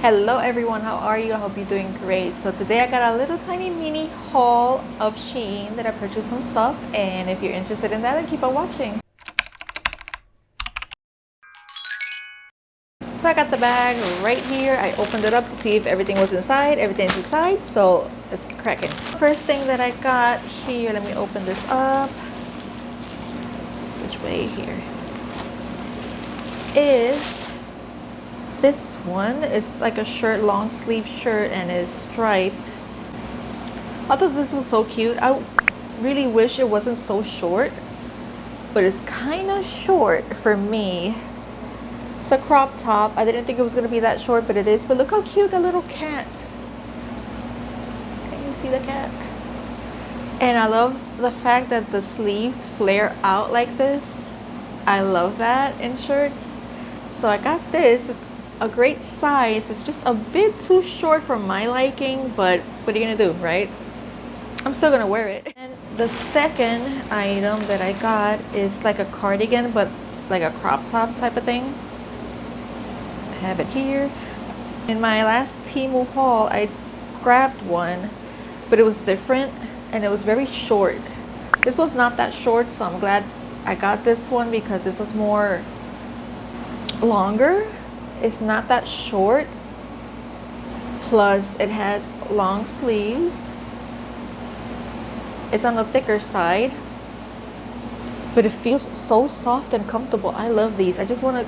Hello everyone, how are you? I hope you're doing great. So today I got a little tiny mini haul of Shein that I purchased some stuff, and if you're interested in that, then keep on watching. So I got the bag right here. I opened it up to see if everything was inside. Everything's inside, so let's get cracking. First thing that I got here, let me open this up. Which way here? Is this one. It's like a shirt, long sleeve shirt, and is striped. I thought this was so cute. I really wish it wasn't so short, but it's kind of short for me. It's a crop top. I didn't think it was going to be that short, but it is. But look how cute the little cat. Can you see the cat? And I love the fact that the sleeves flare out like this. I love that in shirts. So I got this. It's a great size. It's just a bit too short for my liking, but what are you gonna do, right? I'm still gonna wear it. And the second item that I got is like a cardigan, but like a crop top type of thing. I have it here. In my last Temu haul, I grabbed one, but it was different and it was very short. This was not that short, so I'm glad I got this one because this was more longer. It's not that short, plus it has long sleeves. It's on the thicker side, but it feels so soft and comfortable. I love these. I just want to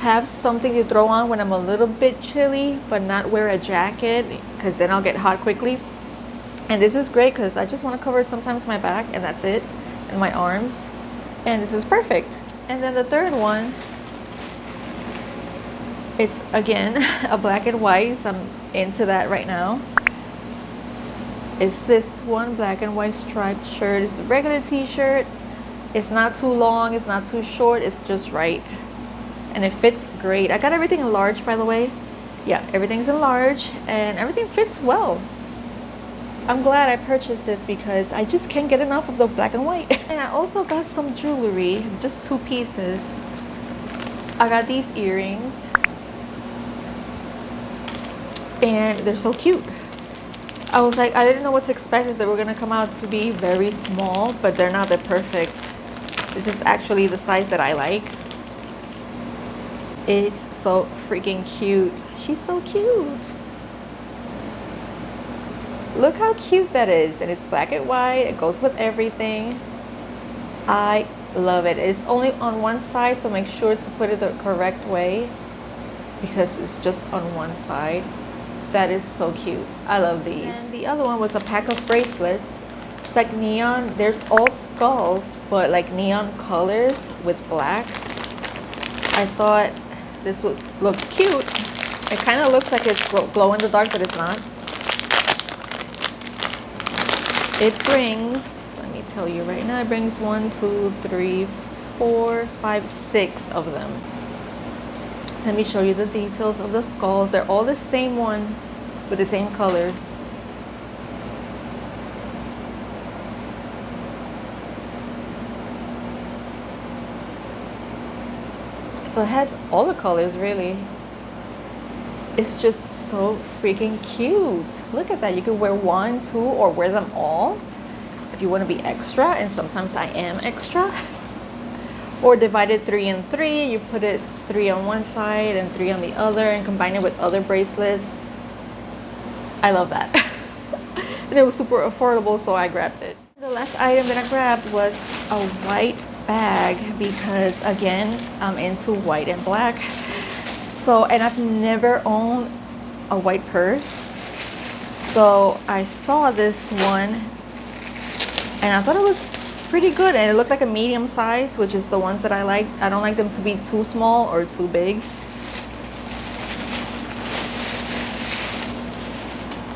have something to throw on when I'm a little bit chilly, but not wear a jacket because then I'll get hot quickly. And this is great because I just want to cover sometimes my back, and that's it, and my arms, and this is perfect. And then the third one, it's again a black and white, so I'm into that right now. It's this one black and white striped shirt. It's a regular t-shirt. It's not too long, it's not too short, it's just right, and it fits great. I got everything in large, by the way. Yeah, everything's in large and everything fits well. I'm glad I purchased this because I just can't get enough of the black and white. And I also got some jewelry, just 2 pieces. I got these earrings, and they're so cute. I was like, I didn't know what to expect, if they were gonna come out to be very small, but they're not. They're perfect. This is actually the size that I like. It's so freaking cute. She's so cute. Look how cute that is, and it's black and white. It goes with everything. I love it. It's only on one side, so make sure to put it the correct way because it's just on one side. That is so cute. I love these. And the other one was a pack of bracelets. It's like neon. There's all skulls, but like neon colors with black. I thought this would look cute. It kind of looks like it's glow in the dark, but it's not. It brings, let me tell you right now, it brings 1, 2, 3, 4, 5, 6 of them. Let me show you the details of the skulls. They're all the same one with the same colors. So it has all the colors, really. It's just so freaking cute. Look at that. You can wear 1, 2, or wear them all if you want to be extra, and sometimes I am extra. Or divide it 3 and 3. You put it 3 on one side and 3 on the other, and combine it with other bracelets. I love that. And it was super affordable, so I grabbed it. The last item that I grabbed was a white bag because, again, I'm into white and black. So, and I've never owned a white purse. So I saw this one and I thought it was pretty good, and it looked like a medium size, which is the ones that I like. I don't like them to be too small or too big.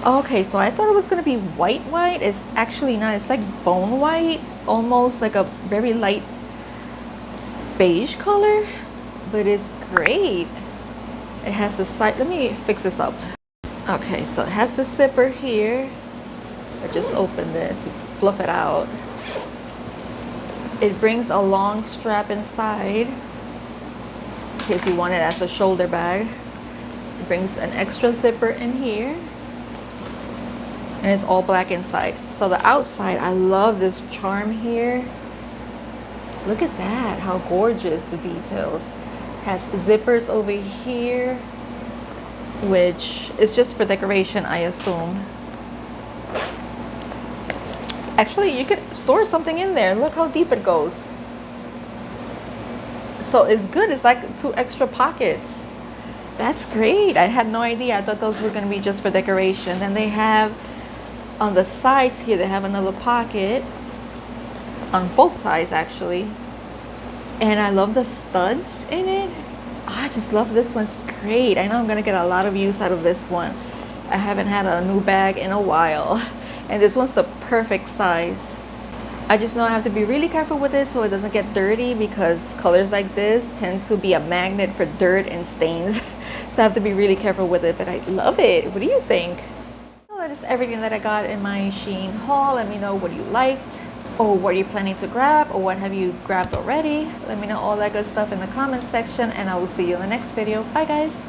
Okay, so I thought it was gonna be white. It's actually not. It's like bone white, almost like a very light beige color, but it's great. It has the side, let me fix this up. Okay, so it has the zipper here. I just opened it to fluff it out. It brings a long strap inside in case you want it as a shoulder bag. brings an extra zipper in here, and it's all black inside. So the outside, I love this charm here. Look at that, how gorgeous the details. Has zippers over here, which is just for decoration, I assume. Actually, you could store something in there. Look how deep it goes. So it's good. It's like 2 extra pockets. That's great. I had no idea. I thought those were going to be just for decoration. And they have on the sides here, they have another pocket on both sides actually. And I love the studs in it. I just love this one's great. I know I'm going to get a lot of use out of this one. I haven't had a new bag in a while. And this one's the perfect size. I just know I have to be really careful with it so it doesn't get dirty, because colors like this tend to be a magnet for dirt and stains. So I have to be really careful with it, but I love it. What do you think? So that is everything that I got in my Shein haul. Let me know what you liked, or what you're planning to grab, or what have you grabbed already. Let me know all that good stuff in the comments section, and I will see you in the next video. Bye guys.